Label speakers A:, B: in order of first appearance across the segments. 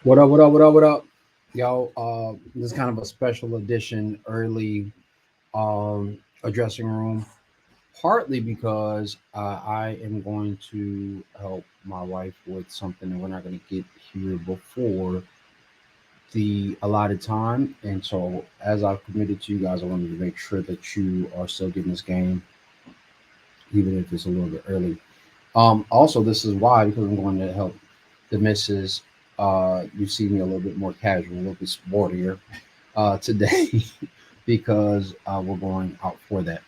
A: What up, what up, what up, what up? Yo, this is kind of a special edition early addressing room, partly because I am going to help my wife with something that we're not going to get here before the allotted time. And so, as I've committed to you guys, I wanted to make sure that you are still getting this game, even if it's a little bit early. Also, this is why, because I'm going to help the missus. You see me a little bit more casual, a little bit sportier today because we're going out for that.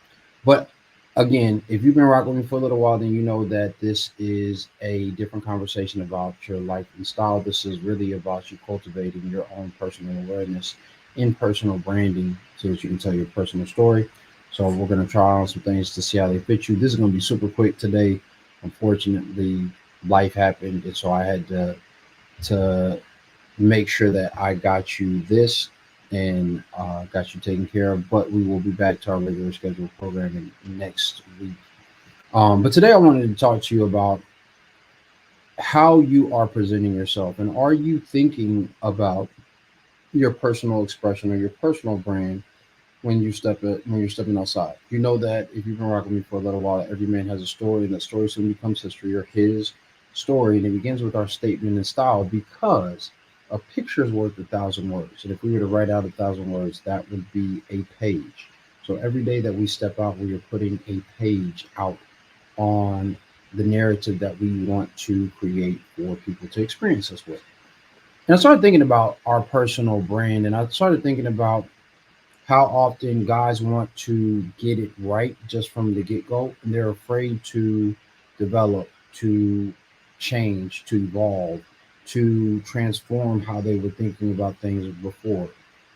A: But again, if you've been rocking with me for a little while, then you know that this is a different conversation about your life and style. This is really about you cultivating your own personal awareness in personal branding so that you can tell your personal story. So we're going to try on some things to see how they fit you. This is going to be super quick today. Unfortunately, life happened, and so I had to make sure that I got you this and got you taken care of. But we will be back to our regular scheduled programming next week. But today I wanted to talk to you about how you are presenting yourself, and are you thinking about your personal expression or your personal brand when you're stepping outside. You know that if you've been rocking me for a little while, every man has a story, and that story soon becomes history or his story. And it begins with our statement and style because a picture is worth a thousand words. And if we were to write out a thousand words, that would be a page. So every day that we step out, we are putting a page out on the narrative that we want to create for people to experience us with. And I started thinking about our personal brand, and I started thinking about how often guys want to get it right just from the get go, and they're afraid to develop, to change, to evolve, to transform how they were thinking about things before.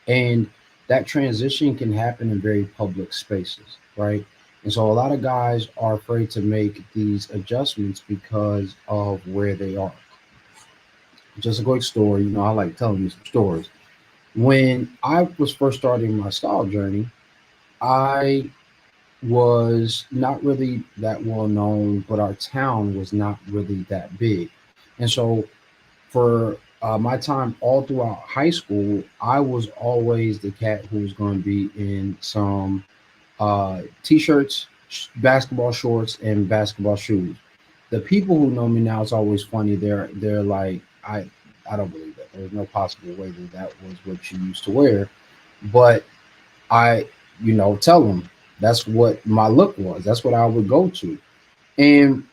A: And that transition can happen in very public spaces, right? And so a lot of guys are afraid to make these adjustments because of where they are. Just a quick story, I like telling you some stories. When I was first starting my style journey, I was not really that well known, but our town was not really that big. And so for my time all throughout high school, I was always the cat who was going to be in some t-shirts, basketball shorts, and basketball shoes. The people who know me now, it's always funny. They're like, I don't believe that. There's no possible way that that was what you used to wear. But I, tell them that's what my look was. That's what I would go to. And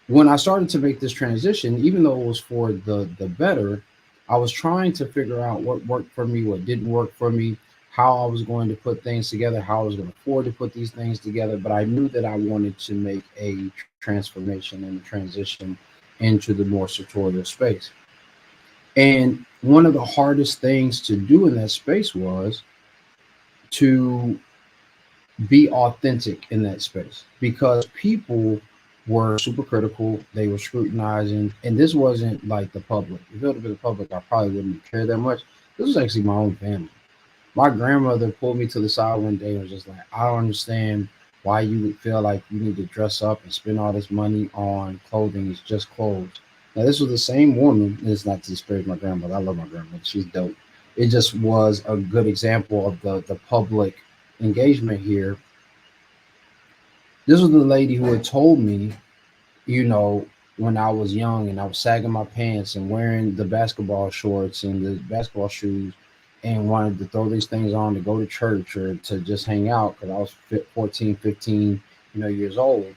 A: when I started to make this transition, even though it was for the better, I was trying to figure out what worked for me, what didn't work for me, how I was going to put things together, how I was going to afford to put these things together. But I knew that I wanted to make a transformation and a transition into the more sartorial space. And one of the hardest things to do in that space was to be authentic in that space because people were super critical. They were scrutinizing, and this wasn't like the public. If it would have been the public, I probably wouldn't care that much. This was actually my own family. My grandmother pulled me to the side one day and was just like, I don't understand why you would feel like you need to dress up and spend all this money on clothing. It's just clothes. Now, this was the same woman. And it's not to disparage my grandmother. I love my grandmother. She's dope. It just was a good example of the public engagement here. This was the lady who had told me, you know, when I was young and I was sagging my pants and wearing the basketball shorts and the basketball shoes and wanted to throw these things on to go to church or to just hang out because I was 14, 15, years old,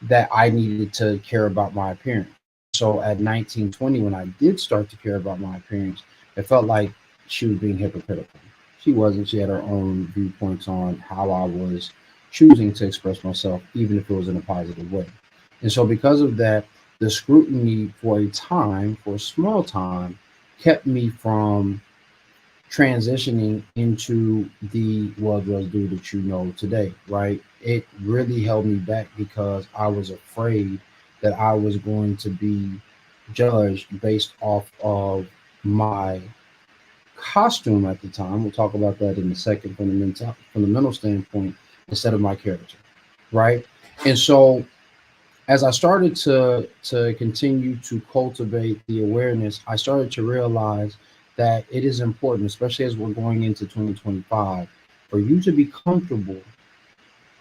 A: that I needed to care about my appearance. And so at 19, 20, when I did start to care about my appearance, it felt like she was being hypocritical. She wasn't. She had her own viewpoints on how I was choosing to express myself, even if it was in a positive way. And so, because of that, the scrutiny for a time, for a small time, kept me from transitioning into the well dressed dude that you know today, right? It really held me back because I was afraid that I was going to be judged based off of my costume at the time. We'll talk about that in a second from the mental standpoint instead of my character, right? And so As I started to continue to cultivate the awareness, I started to realize that it is important, especially as we're going into 2025, for you to be comfortable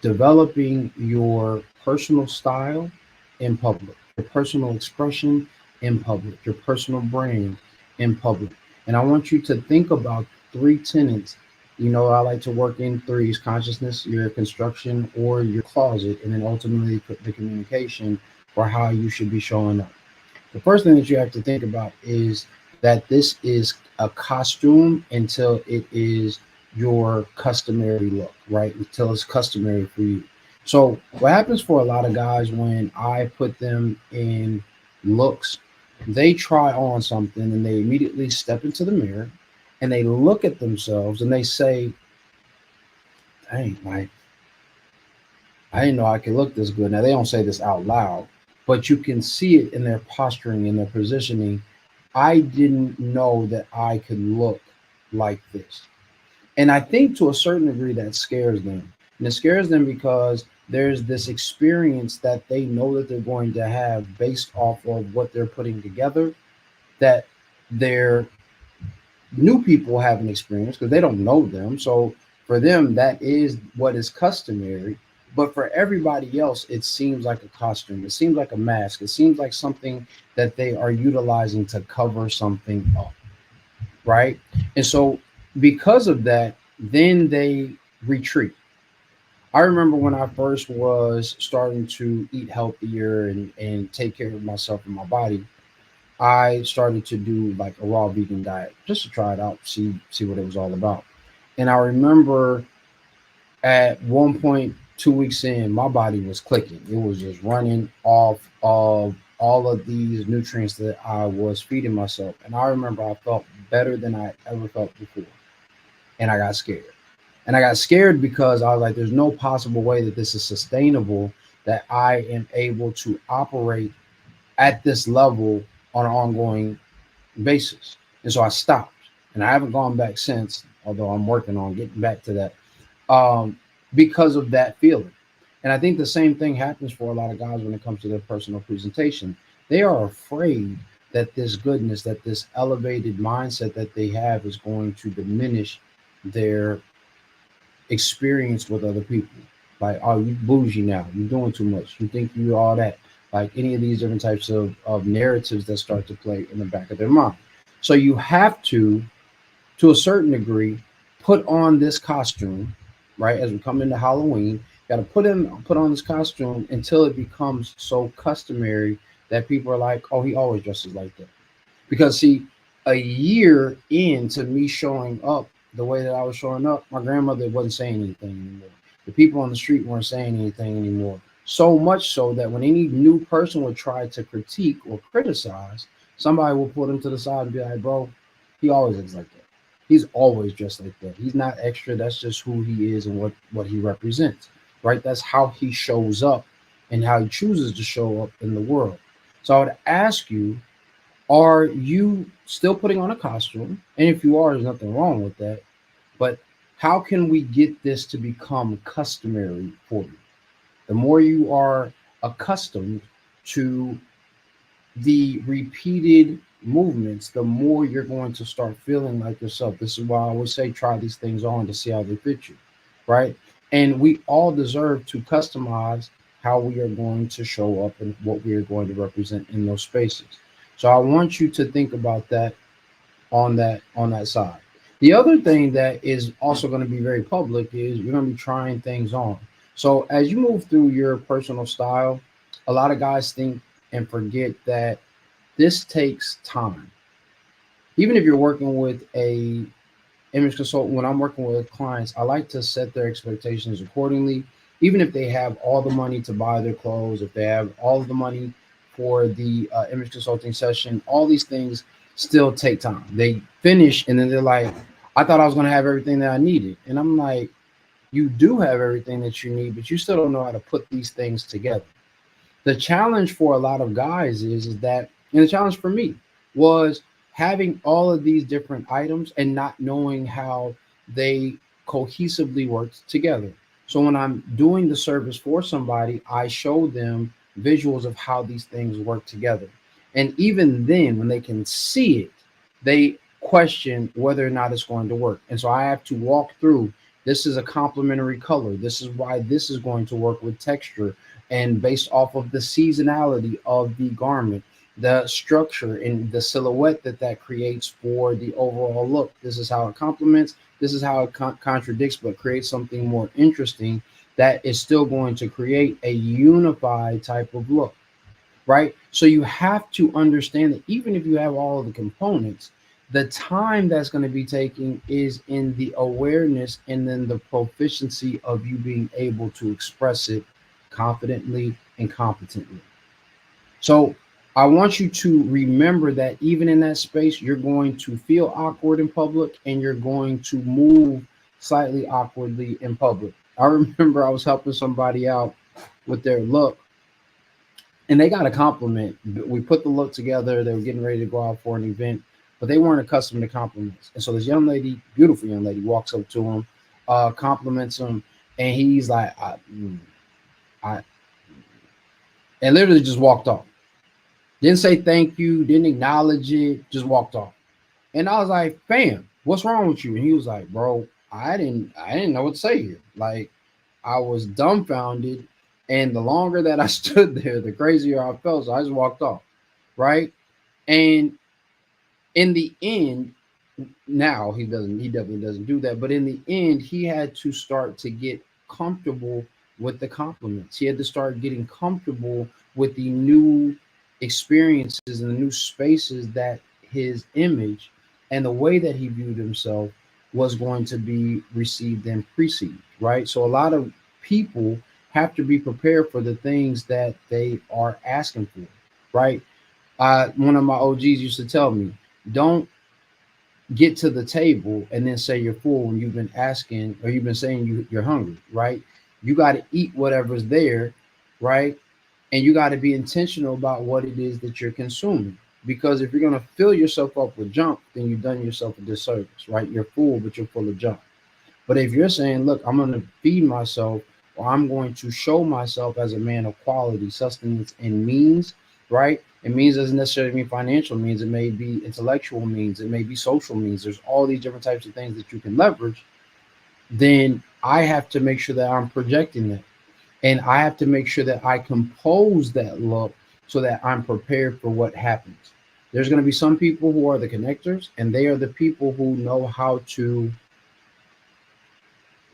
A: developing your personal style in public, your personal expression in public, your personal brand in public. And I want you to think about three tenets. You know, I like to work in threes: consciousness, your construction, or your closet, and then ultimately the communication for how you should be showing up. The first thing that you have to think about is that this is a costume until it is your customary look, right? Until it's customary for you. So, what happens for a lot of guys when I put them in looks, they try on something and they immediately step into the mirror and they look at themselves and they say, dang, like, I didn't know I could look this good. Now, they don't say this out loud, but you can see it in their posturing, in their positioning. I didn't know that I could look like this. And I think to a certain degree that scares them. And it scares them because there's this experience that they know that they're going to have based off of what they're putting together that their new people haven't experienced because they don't know them. So for them, that is what is customary. But for everybody else, it seems like a costume. It seems like a mask. It seems like something that they are utilizing to cover something up, right? And so because of that, then they retreat. I remember when I first was starting to eat healthier and take care of myself and my body, I started to do like a raw vegan diet just to try it out, see what it was all about. And I remember at one point, 2 weeks in, my body was clicking. It was just running off of all of these nutrients that I was feeding myself. And I remember I felt better than I ever felt before. And I got scared. And I got scared because I was like, there's no possible way that this is sustainable, that I am able to operate at this level on an ongoing basis. And so I stopped. And I haven't gone back since, although I'm working on getting back to that, um, because of that feeling. And I think the same thing happens for a lot of guys when it comes to their personal presentation. They are afraid that this goodness, that this elevated mindset that they have is going to diminish their experience with other people. Like, oh, you bougie now, you're doing too much, you think you all that. Like any of these different types of narratives that start to play in the back of their mind. So you have to a certain degree, put on this costume, right? As we come into Halloween, got to put on this costume until it becomes so customary that people are like, oh, he always dresses like that. Because see, a year into me showing up the way that I was showing up, my grandmother wasn't saying anything anymore. The people on the street weren't saying anything anymore. So much so that when any new person would try to critique or criticize, somebody will pull them to the side and be like, bro, he always looks like that. He's always dressed like that. He's not extra. That's just who he is and what he represents, right? That's how he shows up and how he chooses to show up in the world. So I would ask you, are you still putting on a costume? And if you are, there's nothing wrong with that. But how can we get this to become customary for you? The more you are accustomed to the repeated movements, the more you're going to start feeling like yourself. This is why I always say try these things on to see how they fit you, right? And we all deserve to customize how we are going to show up and what we are going to represent in those spaces. So I want you to think about that on that side. The other thing that is also going to be very public is you're going to be trying things on. So as you move through your personal style, a lot of guys think and forget that this takes time. Even if you're working with a image consultant, when I'm working with clients, I like to set their expectations accordingly. Even if they have all the money to buy their clothes, if they have all of the money for the image consulting session, all these things still take time. They finish and then they're like, I thought I was going to have everything that I needed. And I'm like, you do have everything that you need, but you still don't know how to put these things together. The challenge for a lot of guys is that, and the challenge for me was having all of these different items and not knowing how they cohesively work together. So when I'm doing the service for somebody, I show them visuals of how these things work together. And even then, when they can see it, they question whether or not it's going to work. And so I have to walk through, this is a complementary color. This is why this is going to work with texture and based off of the seasonality of the garment, the structure and the silhouette that creates for the overall look. This is how it complements. This is how it contradicts, but creates something more interesting that is still going to create a unified type of look, right? So you have to understand that even if you have all of the components, the time that's going to be taking is in the awareness and then the proficiency of you being able to express it confidently and competently. So I want you to remember that even in that space, you're going to feel awkward in public and you're going to move slightly awkwardly in public. I remember I was helping somebody out with their look and they got a compliment. We put the look together. They were getting ready to go out for an event, but they weren't accustomed to compliments. And so this young lady, beautiful young lady, walks up to him, compliments him, and he's like, I, and literally just walked off. Didn't say thank you, didn't acknowledge it, just walked off. And I was like, fam, what's wrong with you? And he was like, bro, I didn't know what to say here. Like I was dumbfounded. And the longer that I stood there, the crazier I felt. So I just walked off. Right. And in the end, now he definitely doesn't do that. But in the end, he had to start to get comfortable with the compliments. He had to start getting comfortable with the new experiences and the new spaces that his image and the way that he viewed himself was going to be received and perceived, right? So a lot of people have to be prepared for the things that they are asking for, right? One of my OGs used to tell me, don't get to the table and then say you're full when you've been asking or you've been saying you're hungry, right? You got to eat whatever's there, right? And you got to be intentional about what it is that you're consuming. Because if you're going to fill yourself up with junk, then you've done yourself a disservice, right? You're full, but you're full of junk. But if you're saying, look, I'm going to feed myself or I'm going to show myself as a man of quality, sustenance, and means, right? It means doesn't necessarily mean financial means. It may be intellectual means. It may be social means. There's all these different types of things that you can leverage. Then I have to make sure that I'm projecting that. And I have to make sure that I compose that look so that I'm prepared for what happens. There's going to be some people who are the connectors, and they are the people who know how to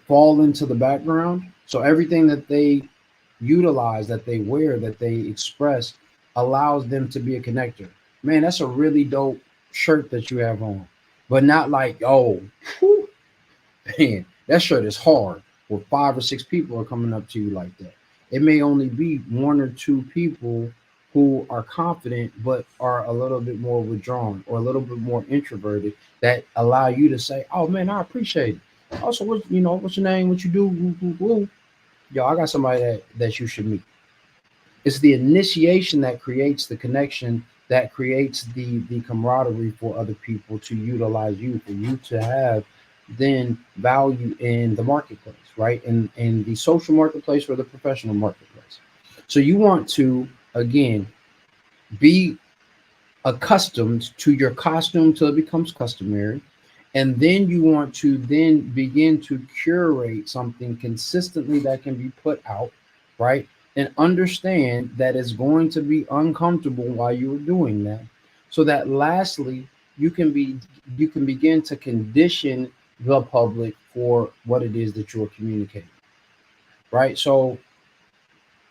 A: fall into the background. So everything that they utilize, that they wear, that they express, allows them to be a connector. Man, that's a really dope shirt that you have on, but not like, oh, whew, man, that shirt is hard. Where 5 or 6 people are coming up to you like that. It may only be 1 or 2 people who are confident but are a little bit more withdrawn or a little bit more introverted that allow you to say, "Oh man, I appreciate it." Also, what's your name? What you do? Woo, woo, woo. Yo, I got somebody that you should meet. It's the initiation that creates the connection, that creates the camaraderie for other people to utilize you, for you to have then value in the marketplace, right? In the social marketplace or the professional marketplace. So you want to again be accustomed to your costume till it becomes customary. And then you want to then begin to curate something consistently that can be put out, right? And understand that it's going to be uncomfortable while you're doing that. So that lastly, you can begin to condition the public for what it is that you're communicating, right? So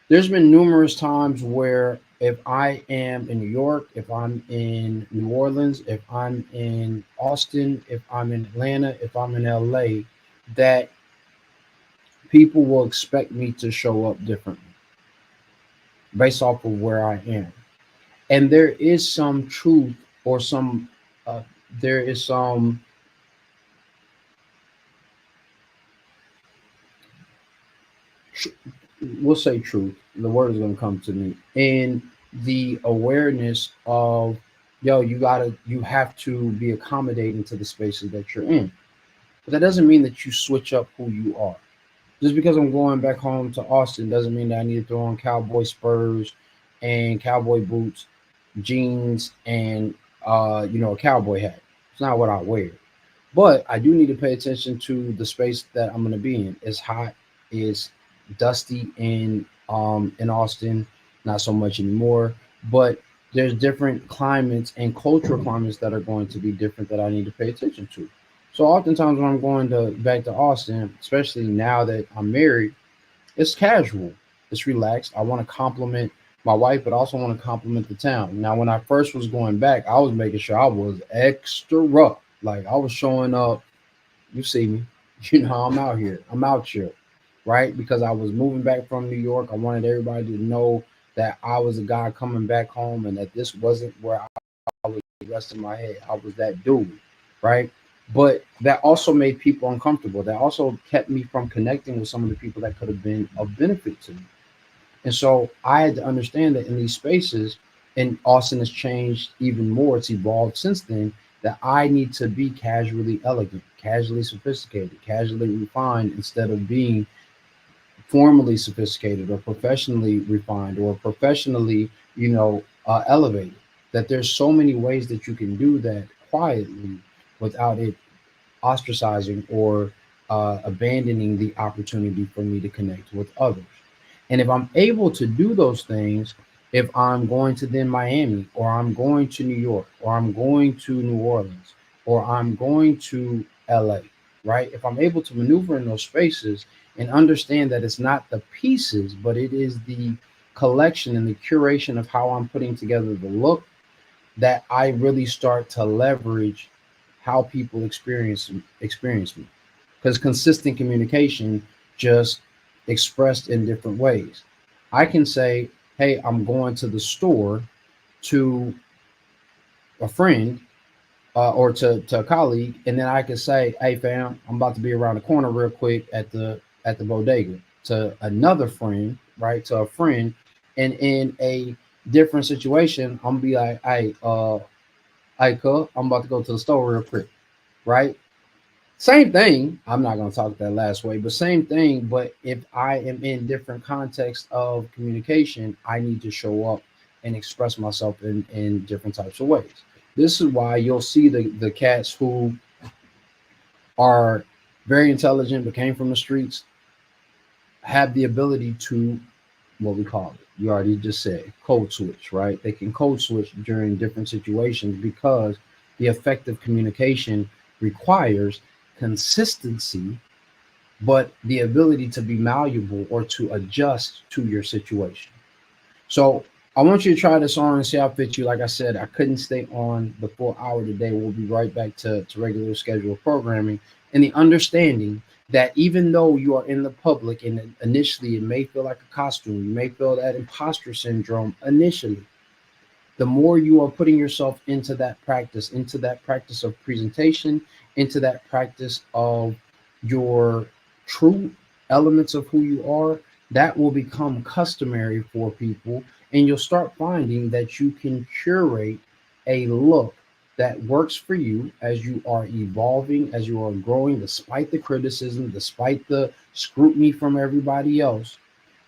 A: there's been numerous times where if I am in New York, if I'm in New Orleans, if I'm in Austin, if I'm in Atlanta, if I'm in LA, that people will expect me to show up differently based off of where I am. And there is some truth or uh, there is some, we'll say truth, the word is going to come to me, in the awareness of, yo, you have to be accommodating to the spaces that you're in. But that doesn't mean that you switch up who you are. Just because I'm going back home to Austin doesn't mean that I need to throw on cowboy spurs and cowboy boots, jeans, and a cowboy hat. It's not what I wear. But I do need to pay attention to the space that I'm going to be in. It's hot, it's dusty in Austin, not so much anymore. But there's different climates and cultural climates that are going to be different that I need to pay attention to. So oftentimes when I'm going to back to Austin, especially now that I'm married, it's casual, it's relaxed. I want to compliment my wife, but also want to compliment the town. Now, when I first was going back, I was making sure I was extra rough. Like I was showing up, you see me, I'm out here, I'm out here, right? Because I was moving back from New York. I wanted everybody to know that I was a guy coming back home and that this wasn't where I was resting my head. I was that dude, right? But that also made people uncomfortable. That also kept me from connecting with some of the people that could have been of benefit to me. And so I had to understand that in these spaces, and Austin has changed even more, it's evolved since then, that I need to be casually elegant, casually sophisticated, casually refined instead of being formally sophisticated or professionally refined or professionally, elevated. That there's so many ways that you can do that quietly without it ostracizing or abandoning the opportunity for me to connect with others. And if I'm able to do those things, if I'm going to then Miami, or I'm going to New York, or I'm going to New Orleans, or I'm going to LA, right? If I'm able to maneuver in those spaces and understand that it's not the pieces, but it is the collection and the curation of how I'm putting together the look, that I really start to leverage how people experience me. Because consistent communication just expressed in different ways. I can say, "Hey, I'm going to the store," to a friend or to a colleague, and then I can say, "Hey, fam, I'm about to be around the corner real quick at the bodega," to another friend, right? To a friend, and in a different situation, I'm gonna be like, "Hey, cuz, I'm about to go to the store real quick," right? Same thing. I'm not going to talk that last way, but same thing. But if I am in different contexts of communication, I need to show up and express myself in different types of ways. This is why you'll see the cats who are very intelligent but came from the streets have the ability to, what we call it, you already just said, code switch, right? They can code switch during different situations because the effective communication requires consistency, but the ability to be malleable or to adjust to your situation. So I want you to try this on and see how it fits you. Like I said, I couldn't stay on the full hour today. We'll be right back to regular scheduled programming, and the understanding that even though you are in the public and initially it may feel like a costume, you may feel that imposter syndrome initially, the more you are putting yourself into that practice of presentation, into that practice of your true elements of who you are, that will become customary for people. And you'll start finding that you can curate a look that works for you as you are evolving, as you are growing, despite the criticism, despite the scrutiny from everybody else,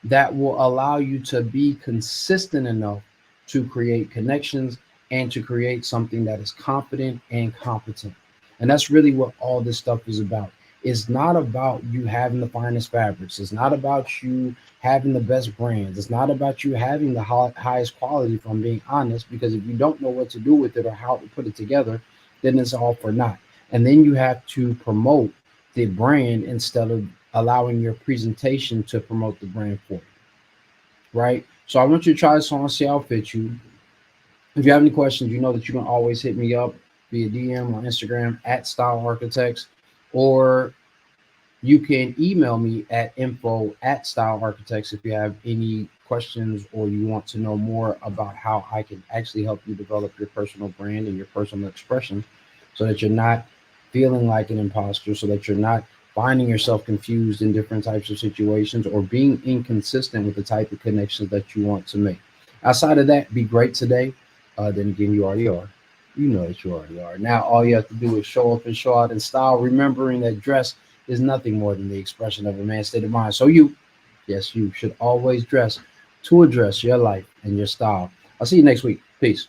A: that will allow you to be consistent enough to create connections and to create something that is confident and competent. And that's really what all this stuff is about. It's not about you having the finest fabrics. It's not about you having the best brands. It's not about you having the highest quality, if I'm being honest, because if you don't know what to do with it or how to put it together, then it's all for naught. And then you have to promote the brand instead of allowing your presentation to promote the brand for you, right? So I want you to try this on, see how it fits you. If you have any questions, you know that you can always hit me up via DM on Instagram at Style Architects, or you can email me at info at Style Architects if you have any questions or you want to know more about how I can actually help you develop your personal brand and your personal expression so that you're not feeling like an imposter, so that you're not finding yourself confused in different types of situations or being inconsistent with the type of connections that you want to make. Outside of that, be great today. Then again, you already are. You know that you already are. Now, all you have to do is show up and show out in style, remembering that dress is nothing more than the expression of a man's state of mind. So you, yes, you should always dress to address your life and your style. I'll see you next week. Peace.